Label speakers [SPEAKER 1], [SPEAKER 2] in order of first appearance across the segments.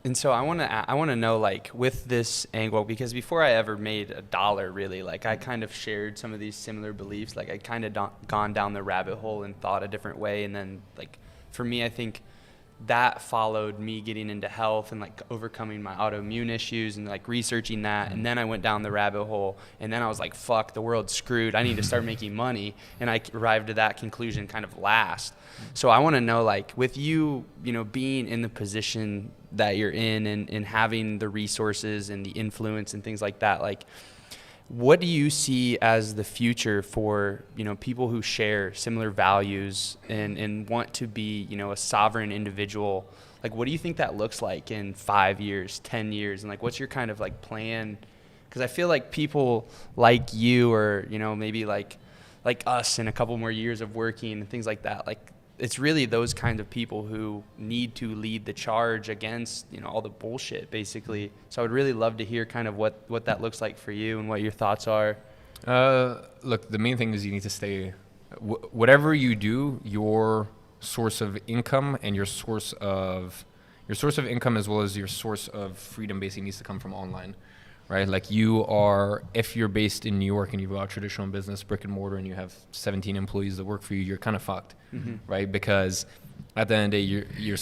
[SPEAKER 1] And so I want to know, like, with this angle, because before I ever made a dollar, really, like, I kind of shared some of these similar beliefs. Like, I kind of gone down the rabbit hole and thought a different way. And then, like, for me, I think that followed me getting into health and, like, overcoming my autoimmune issues and, like, researching that. And then I went down the rabbit hole, and then I was like, fuck, the world's screwed. I need to start making money. And I arrived to that conclusion kind of last. So I want to know, like, with you, you know, being in the position that you're in and having the resources and the influence and things like that, like, what do you see as the future for, you know, people who share similar values and want to be, you know, a sovereign individual? Like, what do you think that looks like in 5 years, 10 years? And, like, what's your kind of, like, plan? Because I feel like people like you, or, you know, maybe like us in a couple more years of working and things like that, like, it's really those kinds of people who need to lead the charge against, you know, all the bullshit, basically. So I would really love to hear kind of what that looks like for you and what your thoughts are.
[SPEAKER 2] Look, the main thing is you need to stay, whatever you do, your source of income and your source of income, as well as your source of freedom, basically needs to come from online. Right? Like, if you're based in New York and you've got traditional business, brick and mortar, and you have 17 employees that work for you, you're kind of fucked, right? Because at the end of the day, you're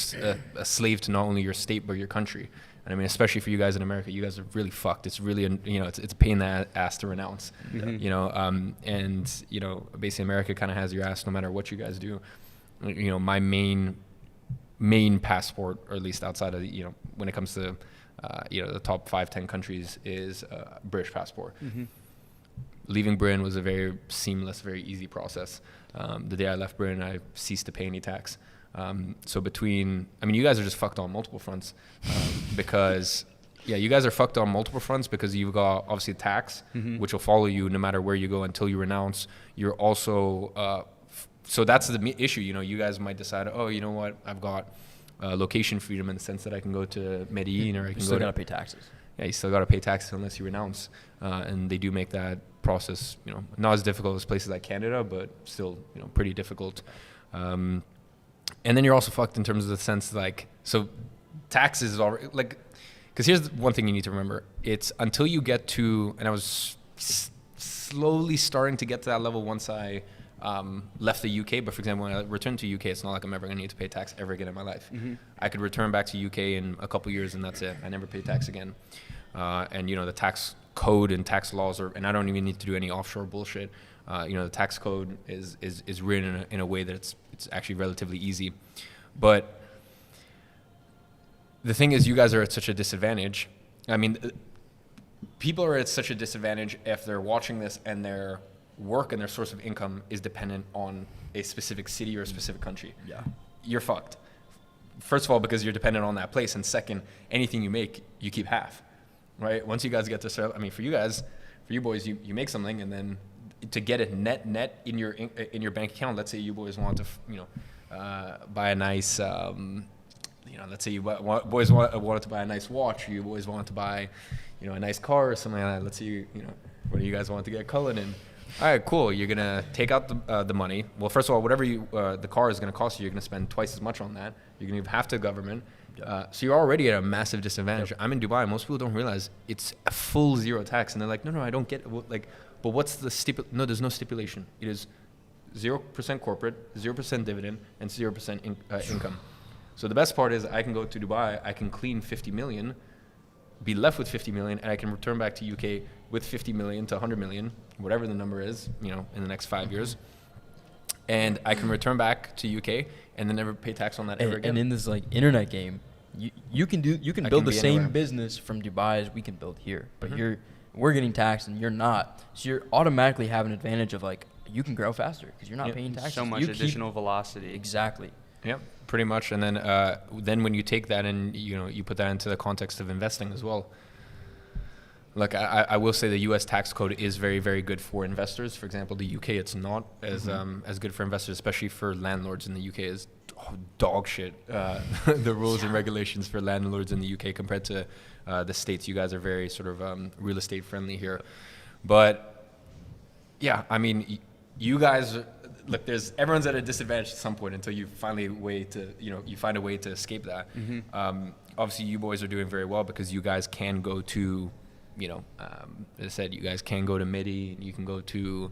[SPEAKER 2] a slave to not only your state, but your country. And I mean, especially for you guys in America, you guys are really fucked. It's really, you know, it's a pain in the ass to renounce, you know, and, you know, basically America kind of has your ass no matter what you guys do. You know, my main passport, or at least outside of, you know, when it comes to, you know, the top 5-10 countries, is British passport. Leaving Britain was a very seamless, very easy process. The day I left Britain, I ceased to pay any tax. So you guys are just fucked on multiple fronts, because you guys are fucked on multiple fronts because you've got obviously tax, which will follow you no matter where you go until you renounce. You're also, so that's the issue. You know, you guys might decide, oh, you know what, I've got location freedom in the sense that I can go to Medellin, or I can
[SPEAKER 3] still gotta pay taxes.
[SPEAKER 2] Yeah, you still gotta pay taxes unless you renounce, and they do make that process, you know, not as difficult as places like Canada, but still, you know, pretty difficult. And then you're also fucked in terms of the sense, like, so taxes is already, like, because here's one thing you need to remember: it's until you get to, and I was slowly starting to get to that level once I left the UK. But for example, when I returned to UK, it's not like I'm ever going to need to pay tax ever again in my life. I could return back to UK in a couple years and that's it. I never pay tax again. And you know, the tax code and tax laws and I don't even need to do any offshore bullshit. You know, the tax code is written in a way that it's actually relatively easy. But the thing is, you guys are at such a disadvantage. I mean, people are at such a disadvantage if they're watching this and their work and their source of income is dependent on a specific city or a specific country. Yeah, you're fucked. First of all, because you're dependent on that place, and second, anything you make, you keep half, right? Once you guys get to, I mean, for you boys, you make something, and then to get it net in your bank account. Let's say you boys want to, you know, buy a nice, you know, let's say you boys wanted to buy a nice watch, or you boys wanted to buy, you know, a nice car or something like that. Let's say you know, what do you guys want to get Cullinan? All right, cool. You're gonna take out the money. Well, first of all, whatever the car is gonna cost you, you're gonna spend twice as much on that. You're gonna give half to the government. So you're already at a massive disadvantage. I'm in Dubai. Most people don't realize it's a full zero tax, and they're like, no, I don't get it. Like, but what's the no? There's no stipulation. It is 0% corporate, 0% dividend, and 0% income. So the best part is I can go to Dubai, I can clean 50 million, be left with 50 million, and I can return back to UK with 50 million to 100 million, whatever the number is, you know, in the next 5 years. And I can return back to UK and then never pay tax on that ever again.
[SPEAKER 3] And in this like internet game, you can build the same anywhere. Business from Dubai as we can build here, but we're getting taxed and you're not. So you're automatically have an advantage of like you can grow faster because you're not paying taxes.
[SPEAKER 1] So much additional velocity.
[SPEAKER 3] Exactly.
[SPEAKER 2] Yep, pretty much. And then when you take that and you put that into the context of investing as well. Look, I will say the U.S. tax code is very, very good for investors. For example, the UK, it's not as good for investors, especially for landlords in the UK. Is dog shit. The rules and regulations for landlords in the UK compared to the States. You guys are very sort of real estate friendly here. But yeah, I mean, you guys, look, everyone's at a disadvantage at some point until you finally find a way to escape that. Obviously, you boys are doing very well because you guys can go to, as I said, you guys can go to MIDI, you can go to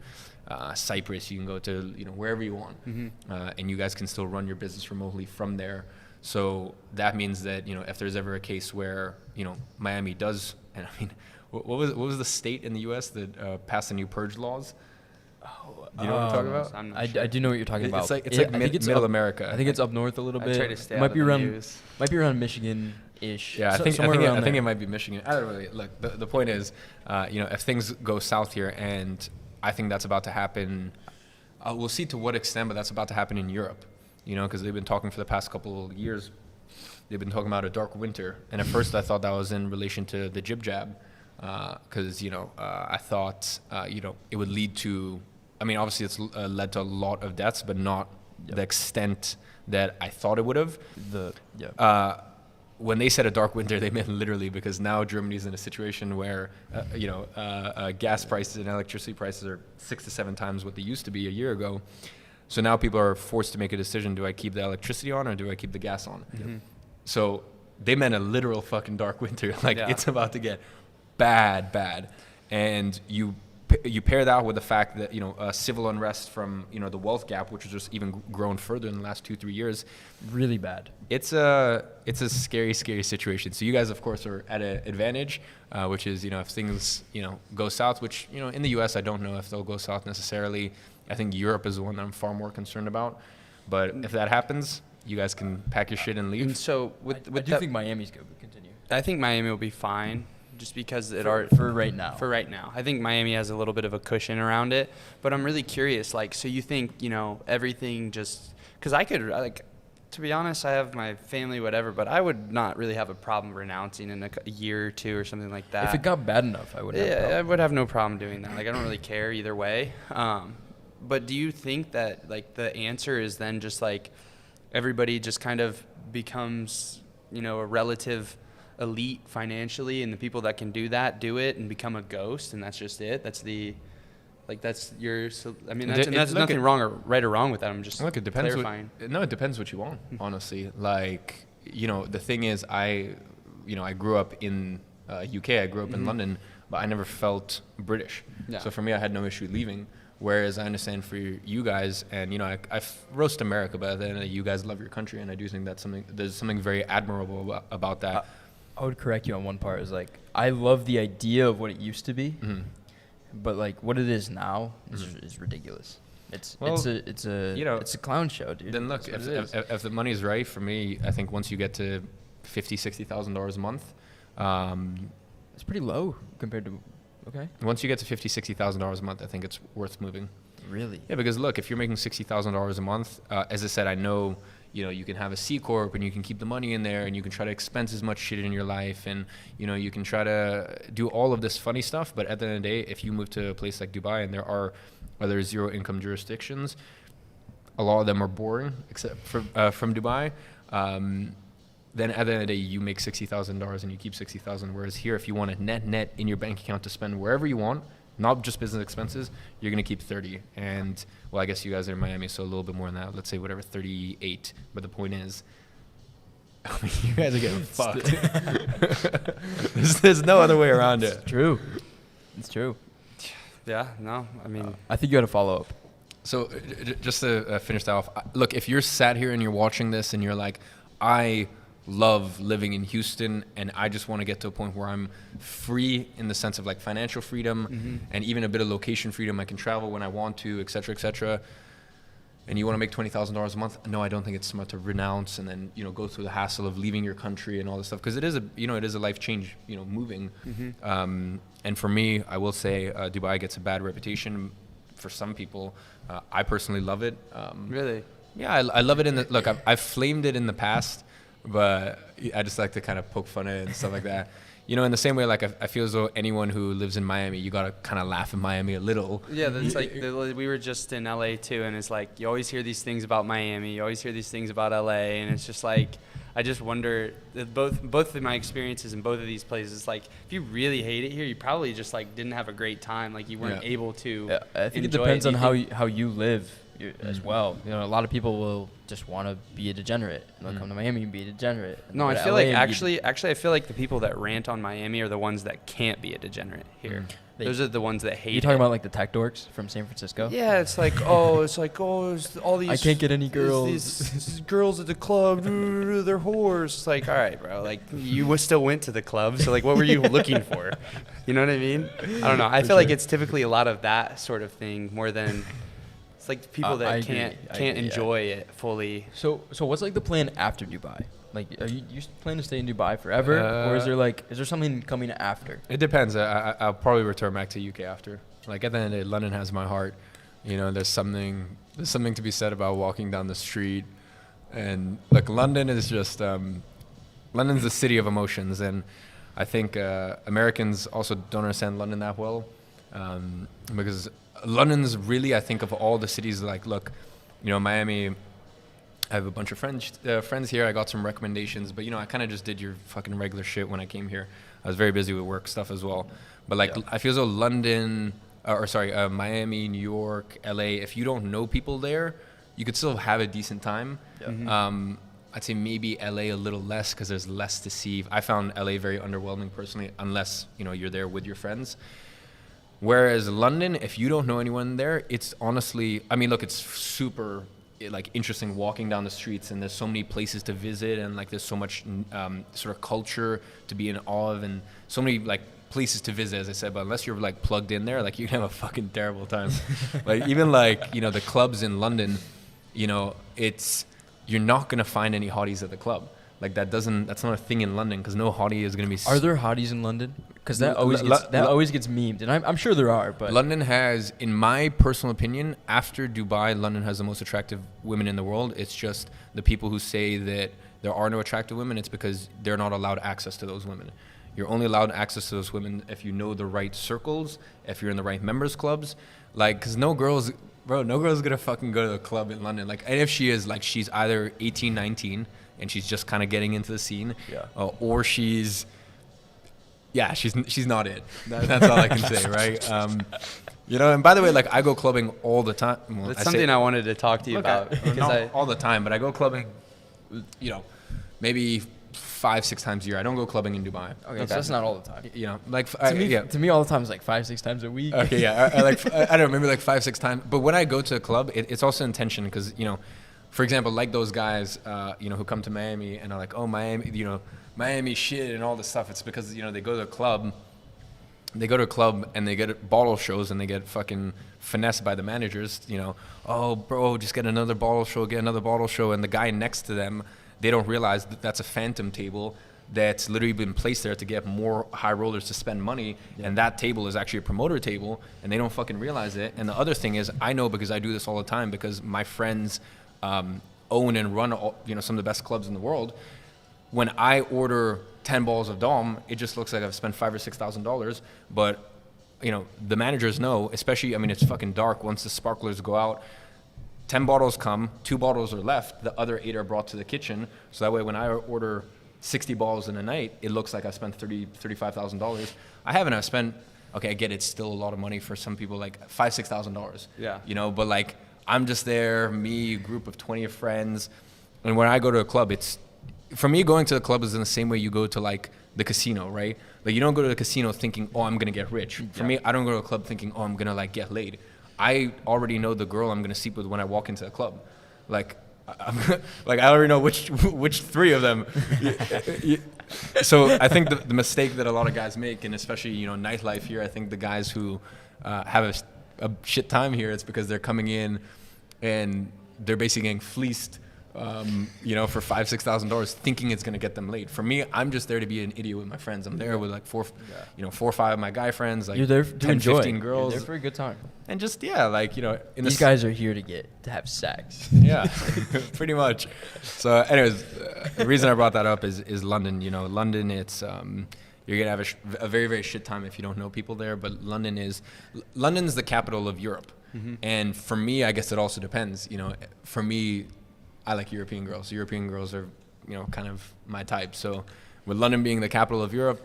[SPEAKER 2] Cyprus, you can go to wherever you want, and you guys can still run your business remotely from there. So that means that if there's ever a case where Miami does, and I mean, what was the state in the U.S. that passed the new purge laws? Do you know what I'm talking about?
[SPEAKER 3] I do know what you're talking about.
[SPEAKER 2] It's like middle America.
[SPEAKER 3] I think it's up north a little bit.
[SPEAKER 1] I try to stay
[SPEAKER 3] might
[SPEAKER 1] out
[SPEAKER 3] be
[SPEAKER 1] of the
[SPEAKER 3] around
[SPEAKER 1] news.
[SPEAKER 3] might be around Michigan-ish.
[SPEAKER 2] Yeah, I think
[SPEAKER 3] it
[SPEAKER 2] it might be Michigan. I don't really look. The point is, if things go south here, and I think that's about to happen. We'll see to what extent, but that's about to happen in Europe. Because they've been talking for the past couple of years. They've been talking about a dark winter, and at first I thought that was in relation to the jib jab, because I thought it would lead to. I mean, obviously it's led to a lot of deaths, but not the extent that I thought it would have. When they said a dark winter, they meant literally, because now Germany's in a situation where gas prices and electricity prices are 6 to 7 times what they used to be a year ago. So now people are forced to make a decision: do I keep the electricity on or do I keep the gas on? So they meant a literal fucking dark winter. It's about to get bad, and you pair that with the fact that civil unrest from the wealth gap, which has just even grown further in the last 2-3 years,
[SPEAKER 3] really bad.
[SPEAKER 2] It's a scary situation. So you guys, of course, are at an advantage, which is if things go south, which in the U.S. I don't know if they'll go south necessarily. I think Europe is the one that I'm far more concerned about. But if that happens, you guys can pack your shit and leave.
[SPEAKER 1] And so
[SPEAKER 3] I do think Miami's good. But continue.
[SPEAKER 1] I think Miami will be fine. Just because
[SPEAKER 3] for right now.
[SPEAKER 1] For right now, I think Miami has a little bit of a cushion around it. But I'm really curious. So you think everything just because I could to be honest, I have my family, whatever. But I would not really have a problem renouncing in a year or two or something like that.
[SPEAKER 3] If it got bad enough, I would.
[SPEAKER 1] I would have no problem doing that. I don't really care either way. But do you think that the answer is then just everybody just kind of becomes a relative elite financially, and the people that can do that do it and become a ghost, and that's just it? That's that's nothing wrong or right or wrong with that. I'm just
[SPEAKER 2] it depends
[SPEAKER 1] clarifying.
[SPEAKER 2] It depends what you want, honestly. The thing is, I grew up in UK. I grew up in London, but I never felt British.
[SPEAKER 1] Yeah.
[SPEAKER 2] So for me, I had no issue leaving. Whereas I understand for you guys, and I roast America, but at the end of the day, you guys love your country, and I do think there's something very admirable about that.
[SPEAKER 3] I would correct you on one part. Is I love the idea of what it used to be, but what it is now is ridiculous. It's a clown show, dude.
[SPEAKER 2] Then look, if the money is right, for me, I think once you get to $50,000-$60,000 a month,
[SPEAKER 3] it's pretty low compared to. Okay.
[SPEAKER 2] Once you get to $50,000-$60,000 a month, I think it's worth moving.
[SPEAKER 3] Really?
[SPEAKER 2] Yeah, because look, if you're making $60,000 a month, as I said, I know you can have a C corp and you can keep the money in there and you can try to expense as much shit in your life and you can try to do all of this funny stuff. But at the end of the day, if you move to a place like Dubai and there are other zero income jurisdictions, a lot of them are boring, except from Dubai. Then at the end of the day, you make $60,000 and you keep $60,000. Whereas here, if you want a net in your bank account to spend wherever you want, not just business expenses, you're going to keep 30. And, well, I guess you guys are in Miami, so a little bit more than that. Let's say 38. But the point is, you guys are getting fucked. There's no other way around it.
[SPEAKER 3] It's true.
[SPEAKER 1] Yeah, no, I mean.
[SPEAKER 3] I think you had a follow-up.
[SPEAKER 2] So just to finish that off, look, if you're sat here and you're watching this and you're like, I love living in Houston and I just want to get to a point where I'm free in the sense of financial freedom and even a bit of location freedom. I can travel when I want to, et cetera, and you want to make $20,000 a month. No, I don't think it's smart to renounce and then, go through the hassle of leaving your country and all this stuff. Cause it is a life change, moving. And for me, I will say, Dubai gets a bad reputation for some people. I personally love it.
[SPEAKER 1] Really?
[SPEAKER 2] Yeah, I love it. Look, I've flamed it in the past, but I just like to kind of poke fun at it and stuff like that. In the same way, I feel as though anyone who lives in Miami, you gotta kind of laugh at Miami a little.
[SPEAKER 1] Yeah, that's we were just in LA too, and it's you always hear these things about Miami, you always hear these things about LA, and it's just I just wonder that both of my experiences in both of these places, if you really hate it here, you probably just didn't have a great time, you weren't able to.
[SPEAKER 3] Yeah, I think it depends on how you live as well. You know, a lot of people will just want to be a degenerate. They'll come to Miami and be a degenerate.
[SPEAKER 1] No, I feel like actually, I feel like the people that rant on Miami are the ones that can't be a degenerate here. Those are the ones that hate.
[SPEAKER 3] You talking about like the tech dorks from San Francisco?
[SPEAKER 1] Yeah, it's like, it's all these.
[SPEAKER 3] I can't get any girls.
[SPEAKER 1] These girls at the club, they're whores. It's like, all right, bro. Like, you still went to the club, so like, what were you looking for? You know what I mean? I don't know. I feel like it's typically a lot of that sort of thing more than. It's like people that can't enjoy it fully.
[SPEAKER 3] So what's like the plan after Dubai? Like, are you plan to stay in Dubai forever, or is there something coming after?
[SPEAKER 2] It depends. I'll probably return back to UK after. Like, at the end of the day, London has my heart. You know, there's something to be said about walking down the street, and like London is just London's the city of emotions, and I think Americans also don't understand London that well, because London's really, I think, of all the cities, like, look, you know, Miami. I have a bunch of friends here. I got some recommendations, but, you know, I kind of just did your fucking regular shit when I came here. I was very busy with work stuff as well. But, like, I feel as though Miami, New York, LA, if you don't know people there, you could still have a decent time. Yeah. Mm-hmm. I'd say maybe LA a little less because there's less to see. I found LA very underwhelming personally, unless, you know, you're there with your friends. Whereas London, if you don't know anyone there, it's honestly, I mean, look, it's super like interesting walking down the streets, and there's so many places to visit, and like there's so much sort of culture to be in awe of, and so many like places to visit, as I said. But unless you're like plugged in there, like you can have a fucking terrible time. Like even like, you know, the clubs in London, you know, you're not gonna find any hotties at the club. Like that's not a thing in London, because no hottie is gonna be.
[SPEAKER 3] Are there hotties in London? Because that always gets memed, and I'm sure there are. But
[SPEAKER 2] London has, in my personal opinion, after Dubai, London has the most attractive women in the world. It's just the people who say that there are no attractive women, it's because they're not allowed access to those women. You're only allowed access to those women if you know the right circles, if you're in the right members clubs. Like, because no girl's gonna fucking go to the club in London. Like, and if she is, like, she's either 18, 19, and she's just kind of getting into the scene, or she's not it. That's all I can say, right? You know, and by the way, like, I go clubbing all the time. Well,
[SPEAKER 1] that's something I wanted to talk to you about.
[SPEAKER 2] Not all the time, but I go clubbing, you know, maybe 5-6 times a year. I don't go clubbing in Dubai.
[SPEAKER 3] Okay, so that's not all the time.
[SPEAKER 2] You know, like
[SPEAKER 3] to me, all the time is like 5-6 times a week.
[SPEAKER 2] Okay, yeah, I don't know, maybe like 5-6 times. But when I go to a club, it's also intention, because, you know, for example, like those guys, you know, who come to Miami and are like, oh, Miami, you know, Miami shit and all this stuff. It's because, you know, they go to a club and they get bottle shows, and they get fucking finessed by the managers, you know, oh, bro, just get another bottle show. And the guy next to them, they don't realize that that's a phantom table that's literally been placed there to get more high rollers to spend money. Yeah. And that table is actually a promoter table, and they don't fucking realize it. And the other thing is, I know, because I do this all the time, because my friends own and run you know, some of the best clubs in the world. When I order 10 balls of Dom, it just looks like I've spent $5,000 or $6,000. But, you know, the managers know, especially, I mean, it's fucking dark once the sparklers go out. 10 bottles come, 2 bottles are left, the other 8 are brought to the kitchen. So that way, when I order 60 bottles in a night, it looks like I spent $35,000. I've spent, okay, I get it's still a lot of money for some people, like $5,000, $6,000. Yeah. You know, but like, I'm just there, me, a group of 20 friends. And when I go to a club, for me, going to the club is in the same way you go to like the casino, right? Like, you don't go to the casino thinking, oh, I'm going to get rich. For me, I don't go to a club thinking, oh, I'm going to like get laid. I already know the girl I'm going to sleep with when I walk into the club. Like, I already know which 3 of them. So I think the mistake that a lot of guys make, and especially, you know, nightlife here, I think the guys who have a shit time here, it's because they're coming in and they're basically getting fleeced, you know, for $5,000-$6,000, thinking it's gonna get them laid. For me, I'm just there to be an idiot with my friends. I'm there with like 4 or 5 of my guy friends, like,
[SPEAKER 3] you're there to 10,
[SPEAKER 2] enjoy. 15 girls.
[SPEAKER 3] You're there for a good time.
[SPEAKER 2] And just, like, you know,
[SPEAKER 3] these guys are here to have sex.
[SPEAKER 2] Yeah, pretty much. So anyways, the reason I brought that up is London. You know, London, it's you're gonna have a very, very shit time if you don't know people there. But London's the capital of Europe. Mm-hmm. And for me, I guess it also depends. You know, for me, I like European girls. European girls are, you know, kind of my type. So with London being the capital of Europe.